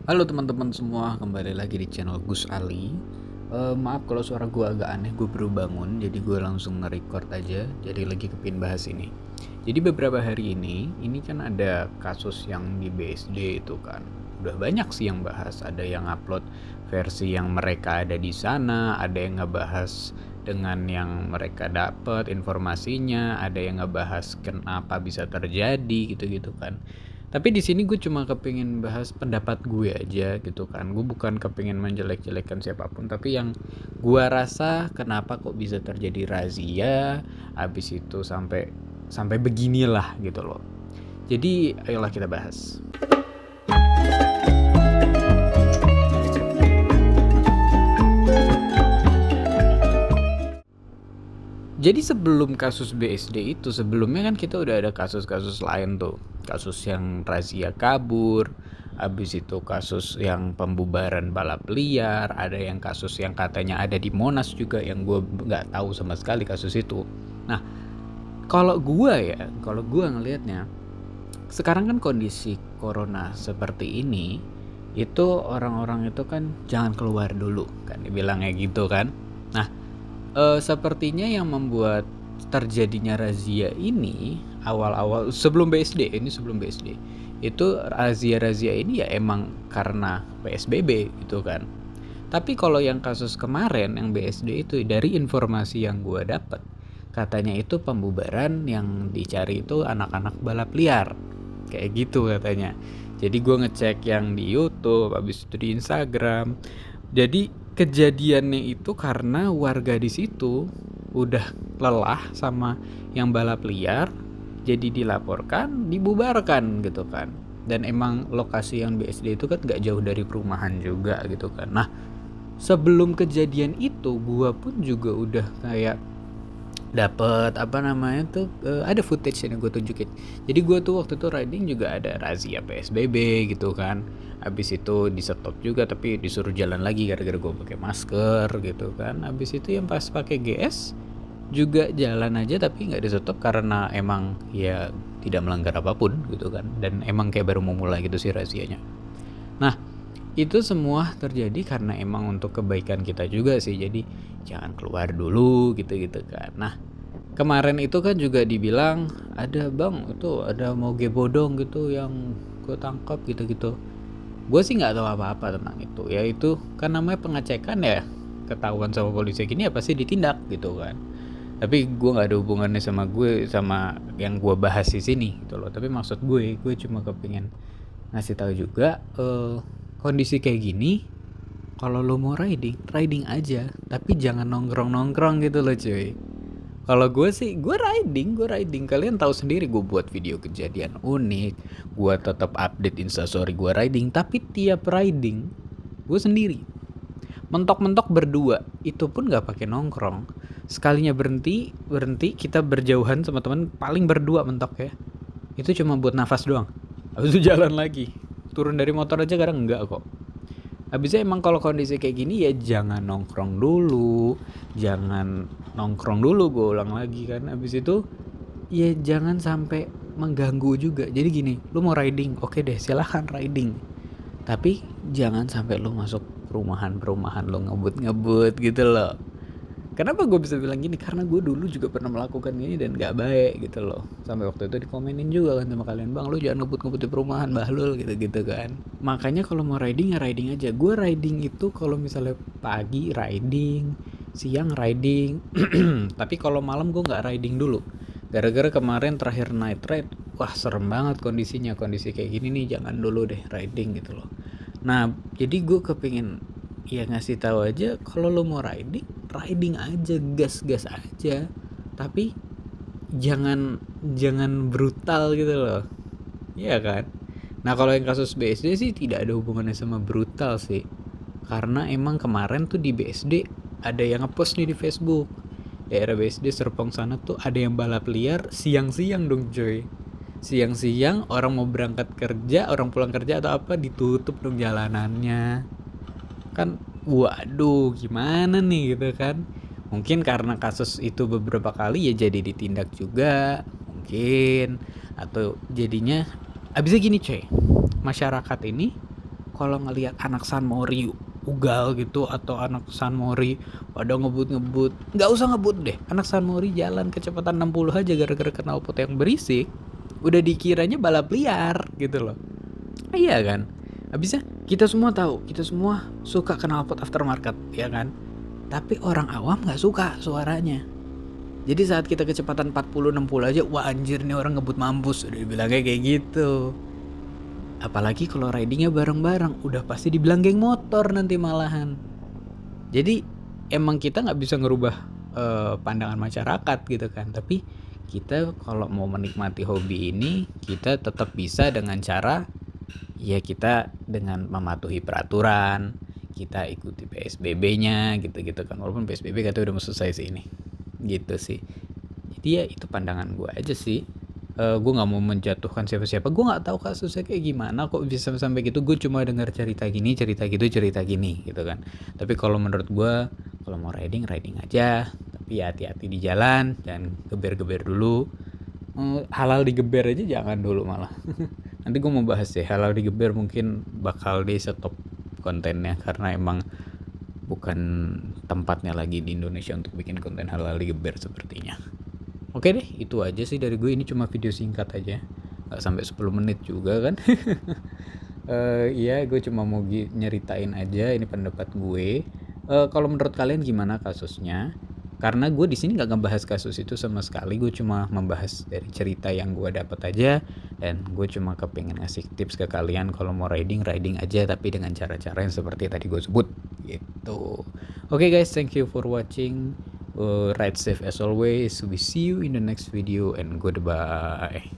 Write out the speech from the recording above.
Halo teman-teman semua, kembali lagi di channel Gus Ali. Maaf kalau suara gue agak aneh, gue baru bangun, jadi gue langsung nge-record aja. Jadi lagi kepin bahas ini. Jadi beberapa hari ini kan ada kasus yang di BSD itu kan. Udah banyak sih yang bahas, ada yang upload versi yang mereka ada di sana, ada yang ngebahas dengan yang mereka dapat informasinya, ada yang ngebahas kenapa bisa terjadi gitu-gitu kan. Tapi di sini gue cuma kepingin bahas pendapat gue aja gitu kan. Gue bukan kepingin menjelek-jelekan siapapun, tapi yang gue rasa kenapa kok bisa terjadi razia, habis itu sampai sampai beginilah gitu loh. Jadi ayolah kita bahas. Jadi sebelum kasus BSD itu, sebelumnya kan kita udah ada kasus-kasus lain tuh. Kasus yang razia kabur, habis itu kasus yang pembubaran balap liar, ada yang kasus yang katanya ada di Monas juga yang gue nggak tahu sama sekali kasus itu. Nah, kalau gue ngelihatnya, sekarang kan kondisi corona seperti ini, itu orang-orang itu kan jangan keluar dulu, kan dibilangnya gitu kan. Nah, sepertinya yang membuat terjadinya razia ini awal-awal sebelum BSD, itu razia-razia ini ya emang karena PSBB gitu kan. Tapi kalau yang kasus kemarin yang BSD itu, dari informasi yang gue dapat, katanya itu pembubaran yang dicari itu anak-anak balap liar, kayak gitu katanya. Jadi gue ngecek yang di YouTube, habis itu di Instagram. Jadi kejadiannya itu karena warga di situ udah lelah sama yang balap liar, jadi dilaporkan, dibubarkan gitu kan. Dan emang lokasi yang BSD itu kan gak jauh dari perumahan juga gitu kan. Nah, sebelum kejadian itu gua pun juga udah kayak dapat ada footage yang gue tunjukin. Jadi gue tuh waktu itu riding juga ada razia PSBB gitu kan. Habis itu di stop juga tapi disuruh jalan lagi gara-gara gue pakai masker gitu kan. Habis itu yang pas pakai GS juga jalan aja tapi nggak di stop karena emang ya tidak melanggar apapun gitu kan. Dan emang kayak baru mau mulai gitu sih razianya. Nah, itu semua terjadi karena emang untuk kebaikan kita juga sih. Jadi jangan keluar dulu gitu-gitu kan. Nah, kemarin itu kan juga dibilang ada bang itu ada moge bodong gitu yang gue tangkap gitu-gitu. Gue sih nggak tahu apa-apa tentang itu. Ya itu kan namanya pengecekan ya. Ketahuan sama polisi gini ya pasti ditindak gitu kan. Tapi gue nggak ada hubungannya sama yang gue bahas di sini gitu loh. Tapi maksud gue cuma kepingin ngasih tahu juga kondisi kayak gini, kalau lo mau riding aja, tapi jangan nongkrong gitu loh cuy. Kalau gue sih, gue riding. Kalian tahu sendiri gue buat video kejadian unik, gue tetap update instastory gue riding, tapi tiap riding gue sendiri. Mentok-mentok berdua, itu pun nggak pakai nongkrong. Sekalinya berhenti kita berjauhan sama teman paling berdua mentok ya. Itu cuma buat nafas doang. Habis itu jalan lagi. Turun dari motor aja kadang enggak kok. Habisnya emang kalau kondisi kayak gini ya jangan nongkrong dulu. Jangan nongkrong dulu, gue ulang lagi kan. Habis itu ya jangan sampai mengganggu juga. Jadi gini, lu mau riding, oke deh silahkan riding. Tapi jangan sampai lu masuk perumahan lu ngebut-ngebut gitu loh. Kenapa gue bisa bilang gini? Karena gue dulu juga pernah melakukan ini dan gak baik gitu loh. Sampai waktu itu dikomenin juga kan sama kalian, bang lu jangan ngebut-ngebut di perumahan bahlul gitu-gitu kan. Makanya kalau mau riding ya riding aja. Gue riding itu kalau misalnya pagi riding, siang riding. Tapi kalau malam gue gak riding dulu. Gara-gara kemarin terakhir night ride, wah serem banget kondisinya. Kondisi kayak gini nih jangan dulu deh riding gitu loh. Nah jadi gue kepingin ya ngasih tahu aja kalau lo mau riding aja, gas aja, tapi jangan brutal gitu loh, iya kan. Nah kalau yang kasus BSD sih tidak ada hubungannya sama brutal sih, karena emang kemarin tuh di BSD ada yang ngepost nih di Facebook, daerah BSD Serpong sana tuh ada yang balap liar siang-siang dong coy. Siang-siang orang mau berangkat kerja, orang pulang kerja atau apa ditutup dong jalanannya. Kan waduh gimana nih gitu kan. Mungkin karena kasus itu beberapa kali ya jadi ditindak juga mungkin. Atau jadinya abisnya gini coy, masyarakat ini kalau ngelihat anak San Mori ugal gitu atau anak San Mori pada ngebut-ngebut, nggak usah ngebut deh. Anak San Mori jalan kecepatan 60 aja gara-gara knalpot yang berisik, udah dikiranya balap liar gitu loh. Iya kan? Habisnya kita semua tahu, kita semua suka knalpot aftermarket, ya kan? Tapi orang awam nggak suka suaranya. Jadi saat kita kecepatan 40-60 aja, wah anjir nih orang ngebut mampus, udah dibilangnya kayak gitu. Apalagi kalau ridingnya bareng-bareng, udah pasti dibilang geng motor nanti malahan. Jadi emang kita nggak bisa ngerubah pandangan masyarakat gitu kan. Tapi kita kalau mau menikmati hobi ini, kita tetap bisa dengan cara ya kita dengan mematuhi peraturan, kita ikuti PSBB-nya gitu-gitu kan. Walaupun PSBB katanya udah mau selesai sih ini. Gitu sih. Jadi ya itu pandangan gue aja sih. Gue nggak mau menjatuhkan siapa-siapa. Gue nggak tahu kasusnya kayak gimana kok bisa sampai gitu. Gue cuma dengar cerita gini, cerita gitu, cerita gini gitu kan. Tapi kalau menurut gue, kalau mau riding aja. Tapi ya hati-hati di jalan, jangan geber-geber dulu. Halal digeber aja jangan dulu malah. Nanti gue mau bahas deh halal digeber, mungkin bakal di stop kontennya karena emang bukan tempatnya lagi di Indonesia untuk bikin konten halal digeber sepertinya. Oke deh, itu aja sih dari gue. Ini cuma video singkat aja, nggak sampai 10 menit juga kan. Iya, gue cuma mau nyeritain aja ini pendapat gue. Kalau menurut kalian gimana kasusnya? Karena gue di sini nggak ngebahas kasus itu sama sekali, gue cuma membahas dari cerita yang gue dapat aja, dan gue cuma kepengen ngasih tips ke kalian kalau mau riding aja tapi dengan cara-cara yang seperti tadi gue sebut gitu. Oke guys, thank you for watching. Ride safe as always. We see you in the next video and goodbye.